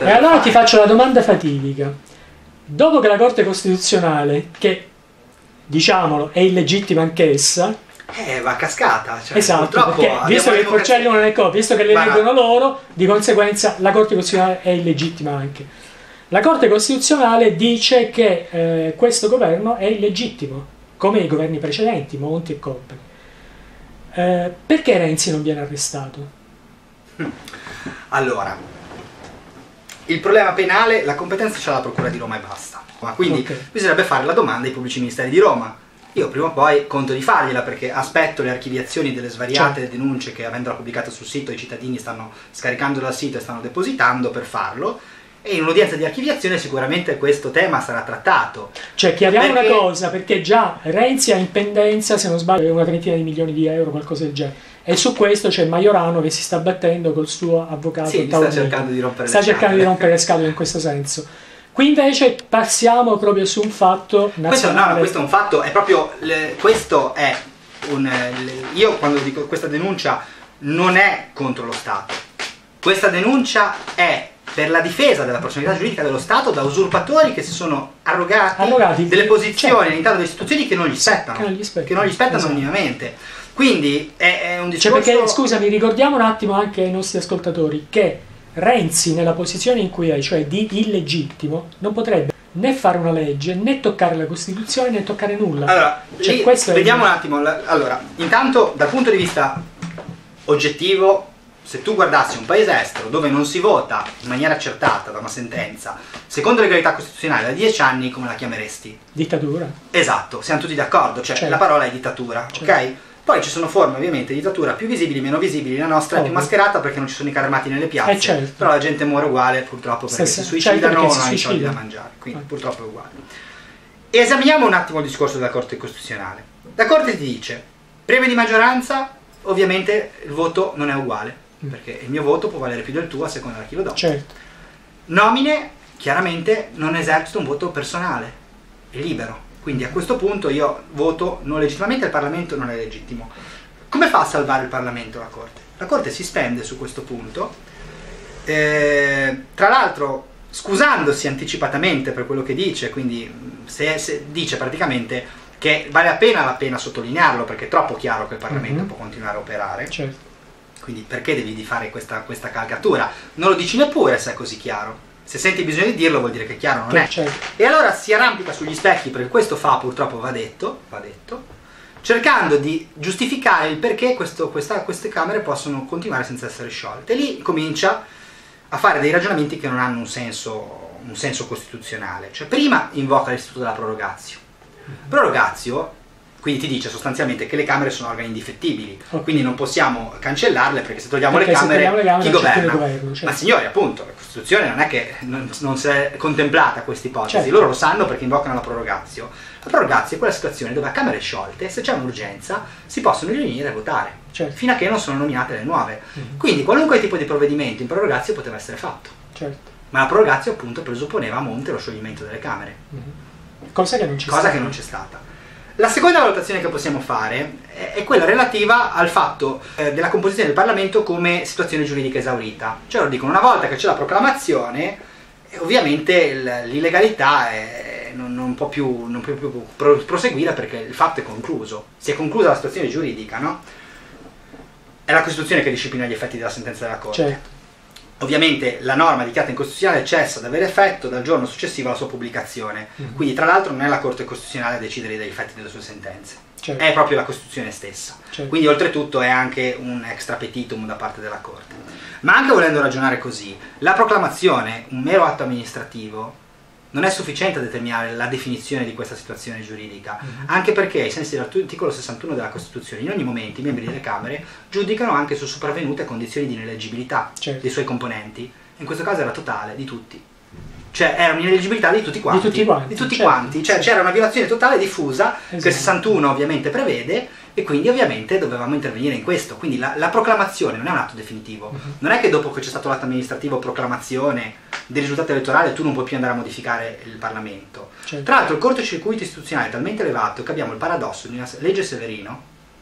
E allora ti faccio la domanda fatidica. Dopo che la Corte Costituzionale, che diciamolo è illegittima anch'essa, va a cascata. Cioè, esatto, perché visto che il porcello non è copia, visto che le leggono loro, di conseguenza la Corte Costituzionale è illegittima anche. La Corte Costituzionale dice che questo governo è illegittimo, come i governi precedenti, Monti e compagni. Perché Renzi non viene arrestato? Allora, il problema penale, la competenza c'è la Procura di Roma e basta. Quindi bisognerebbe fare la domanda ai pubblici ministeri di Roma. Io prima o poi conto di fargliela, perché aspetto le archiviazioni delle svariate denunce che, avendola pubblicata sul sito, i cittadini stanno scaricando dal sito e stanno depositando per farlo. E in un'udienza di archiviazione sicuramente questo tema sarà trattato. Cioè, chiariamo una cosa, perché già Renzi ha in pendenza, se non sbaglio, una trentina di milioni di euro, qualcosa del genere. E su questo c'è Maiorano che si sta battendo col suo avvocato. Sì, sta cercando di rompere le scatole in questo senso. Qui invece passiamo proprio su un fatto nazionale. Questo è un fatto, è proprio, questo è io quando dico questa denuncia non è contro lo Stato. Questa denuncia è per la difesa della personalità giuridica dello Stato da usurpatori che si sono arrogati delle posizioni all'interno delle istituzioni che non gli spettano, esatto. minimamente. Quindi è un discorso... perché, scusami, ricordiamo un attimo anche ai nostri ascoltatori che Renzi, nella posizione in cui è, cioè di illegittimo, non potrebbe né fare una legge, né toccare la Costituzione, né toccare nulla. Allora, vediamo un attimo. Allora, intanto, dal punto di vista oggettivo, se tu guardassi un paese estero dove non si vota in maniera accertata da una sentenza, secondo le legalità costituzionali, da 10 anni, come la chiameresti? Dittatura. Esatto, siamo tutti d'accordo, cioè la parola è dittatura, ok? Poi ci sono forme ovviamente di dittatura più visibili, meno visibili, la nostra è più mascherata perché non ci sono i carri armati nelle piazze, però la gente muore uguale purtroppo perché si suicidano o non hanno i soldi da mangiare, quindi purtroppo è uguale. E esaminiamo un attimo il discorso della Corte Costituzionale. La Corte ti dice, premio di maggioranza, ovviamente il voto non è uguale, perché il mio voto può valere più del tuo a seconda da chi lo do. Nomine, chiaramente non esercito un voto personale, è libero. Quindi a questo punto io voto non legittimamente, il Parlamento non è legittimo. Come fa a salvare il Parlamento la Corte? La Corte si spende su questo punto, tra l'altro scusandosi anticipatamente per quello che dice, quindi se dice praticamente che vale la pena sottolinearlo perché è troppo chiaro che il Parlamento può continuare a operare. Quindi perché devi fare questa calcatura? Non lo dici neppure se è così chiaro. Se senti bisogno di dirlo vuol dire che chiaro non è. E allora si arrampica sugli specchi, perché questo purtroppo va detto, cercando di giustificare il perché queste Camere possono continuare senza essere sciolte. E lì comincia a fare dei ragionamenti che non hanno un senso costituzionale. Cioè prima invoca l'istituto della prorogatio. Prorogatio quindi ti dice sostanzialmente che le Camere sono organi indifettibili, quindi non possiamo cancellarle perché se togliamo le Camere chi governa? Ma signori, appunto, la Costituzione non è che non si è contemplata questa ipotesi, loro lo sanno perché invocano la prorogatio. La prorogatio è quella situazione dove a Camere sciolte, se c'è un'urgenza, si possono riunire e votare, fino a che non sono nominate le nuove. Quindi qualunque tipo di provvedimento in prorogatio poteva essere fatto. Ma la prorogatio appunto presupponeva a monte lo scioglimento delle Camere. Cosa che non c'è stata. La seconda valutazione che possiamo fare è quella relativa al fatto della composizione del Parlamento come situazione giuridica esaurita. Cioè lo dicono, una volta che c'è la proclamazione, ovviamente l'illegalità non può più proseguire perché il fatto è concluso. Si è conclusa la situazione giuridica, no? È la Costituzione che disciplina gli effetti della sentenza della Corte. Ovviamente la norma dichiarata incostituzionale cessa ad avere effetto dal giorno successivo alla sua pubblicazione, quindi tra l'altro non è la Corte Costituzionale a decidere degli effetti delle sue sentenze, è proprio la Costituzione stessa, quindi oltretutto è anche un extra petitum da parte della Corte. Ma anche volendo ragionare così, la proclamazione, un mero atto amministrativo, non è sufficiente a determinare la definizione di questa situazione giuridica, anche perché ai sensi dell'articolo 61 della Costituzione in ogni momento i membri delle Camere giudicano anche su sopravvenute condizioni di ineleggibilità dei suoi componenti, in questo caso era totale, di tutti. Cioè era un'ineleggibilità di tutti quanti. Di tutti quanti. Cioè c'era una violazione totale diffusa che il 61 ovviamente prevede e quindi ovviamente dovevamo intervenire in questo. Quindi la proclamazione non è un atto definitivo. Non è che dopo che c'è stato l'atto amministrativo proclamazione del risultato elettorale tu non puoi più andare a modificare il Parlamento. Tra l'altro il cortocircuito istituzionale è talmente elevato che abbiamo il paradosso di una legge Severino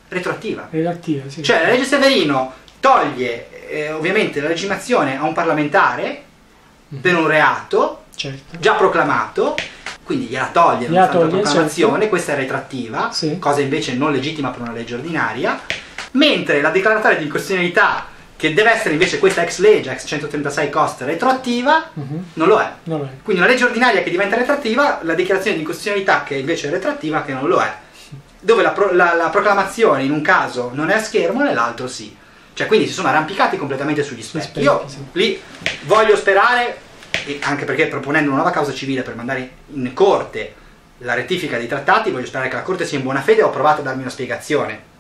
retroattiva. Cioè la legge Severino toglie ovviamente la legittimazione a un parlamentare per un reato già proclamato, quindi gliela toglie la proclamazione, certo. Questa è retroattiva, sì. Cosa invece non legittima per una legge ordinaria, mentre la declaratoria di incostituzionalità, che deve essere invece questa ex legge, ex 136 cost, retroattiva, non lo è. Quindi una legge ordinaria che diventa retroattiva, la dichiarazione di incostituzionalità che invece è retroattiva che non lo è. Dove la proclamazione in un caso non è a schermo, nell'altro sì. Cioè quindi si sono arrampicati completamente sugli specchi. Io lì voglio sperare, e anche perché proponendo una nuova causa civile per mandare in corte la rettifica dei trattati, voglio sperare che la Corte sia in buona fede. Ho provato a darmi una spiegazione.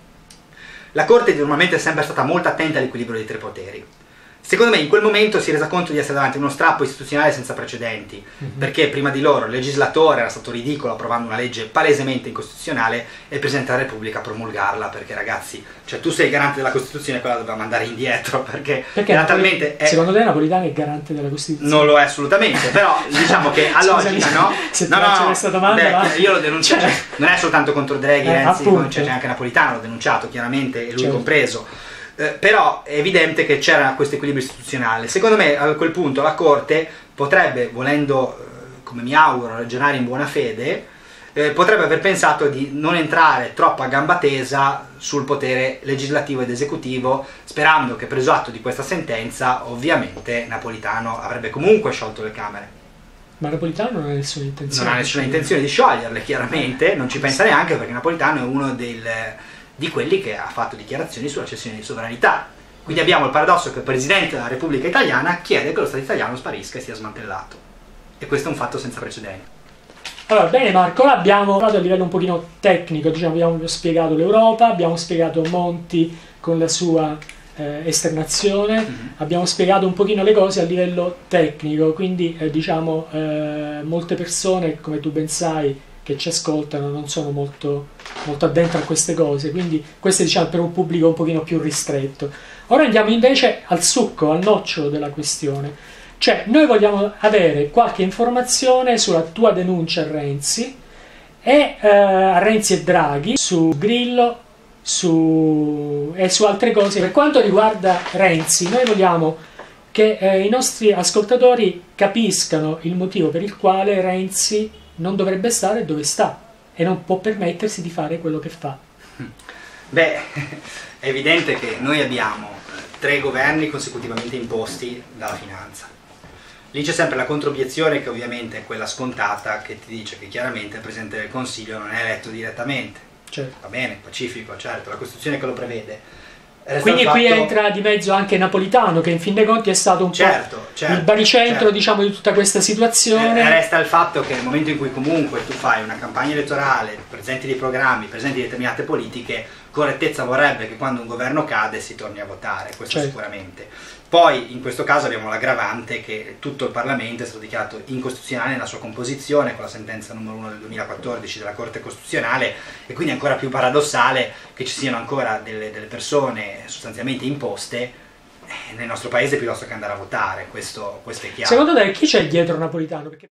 La Corte normalmente è sempre stata molto attenta all'equilibrio dei tre poteri. Secondo me in quel momento si è resa conto di essere davanti a uno strappo istituzionale senza precedenti, perché prima di loro il legislatore era stato ridicolo approvando una legge palesemente incostituzionale e il Presidente della Repubblica a promulgarla, perché ragazzi, cioè tu sei il garante della Costituzione, quella doveva mandare indietro, perché era talmente... Secondo te Napolitano è garante della Costituzione? Non lo è assolutamente, però diciamo che a logica, no? Se no, questa domanda, io l'ho denunciato, non è soltanto contro Draghi, Renzi, c'è anche Napolitano, l'ho denunciato chiaramente, e lui compreso. Però è evidente che c'era questo equilibrio istituzionale. Secondo me a quel punto la Corte potrebbe, volendo, come mi auguro, ragionare in buona fede, potrebbe aver pensato di non entrare troppo a gamba tesa sul potere legislativo ed esecutivo, sperando che, preso atto di questa sentenza, ovviamente Napolitano avrebbe comunque sciolto le Camere. Ma Napolitano non ha nessuna intenzione. Non ha nessuna intenzione di scioglierle, chiaramente, non ci pensa neanche, perché Napolitano è uno di quelli che ha fatto dichiarazioni sulla cessione di sovranità. Quindi abbiamo il paradosso che il Presidente della Repubblica Italiana chiede che lo Stato italiano sparisca e sia smantellato. E questo è un fatto senza precedenti. Allora, bene Marco, ora abbiamo parlato a livello un pochino tecnico, diciamo, abbiamo spiegato l'Europa, abbiamo spiegato Monti con la sua esternazione, abbiamo spiegato un pochino le cose a livello tecnico, quindi diciamo molte persone, come tu ben sai, che ci ascoltano non sono molto addentro a queste cose, quindi questo è, diciamo, per un pubblico un pochino più ristretto. Ora andiamo invece al succo, al nocciolo della questione, cioè noi vogliamo avere qualche informazione sulla tua denuncia a Renzi e Draghi, su Grillo e su altre cose. Per quanto riguarda Renzi, noi vogliamo che i nostri ascoltatori capiscano il motivo per il quale Renzi non dovrebbe stare dove sta e non può permettersi di fare quello che fa. Beh, è evidente che noi abbiamo 3 governi consecutivamente imposti dalla finanza. Lì c'è sempre la controobiezione, che ovviamente è quella scontata, che ti dice che chiaramente il Presidente del Consiglio non è eletto direttamente. Certo. Va bene, pacifico, certo, la Costituzione che lo prevede. Quindi qui entra di mezzo anche Napolitano, che in fin dei conti è stato un po' il baricentro, diciamo, di tutta questa situazione. Resta il fatto che nel momento in cui comunque tu fai una campagna elettorale, presenti dei programmi, presenti determinate politiche, correttezza vorrebbe che quando un governo cade si torni a votare, questo sicuramente. Poi in questo caso abbiamo l'aggravante che tutto il Parlamento è stato dichiarato incostituzionale nella sua composizione con la sentenza numero 1 del 2014 della Corte Costituzionale, e quindi è ancora più paradossale che ci siano ancora delle persone sostanzialmente imposte nel nostro paese piuttosto che andare a votare. Questo è chiaro. Secondo te chi c'è dietro Napolitano? Perché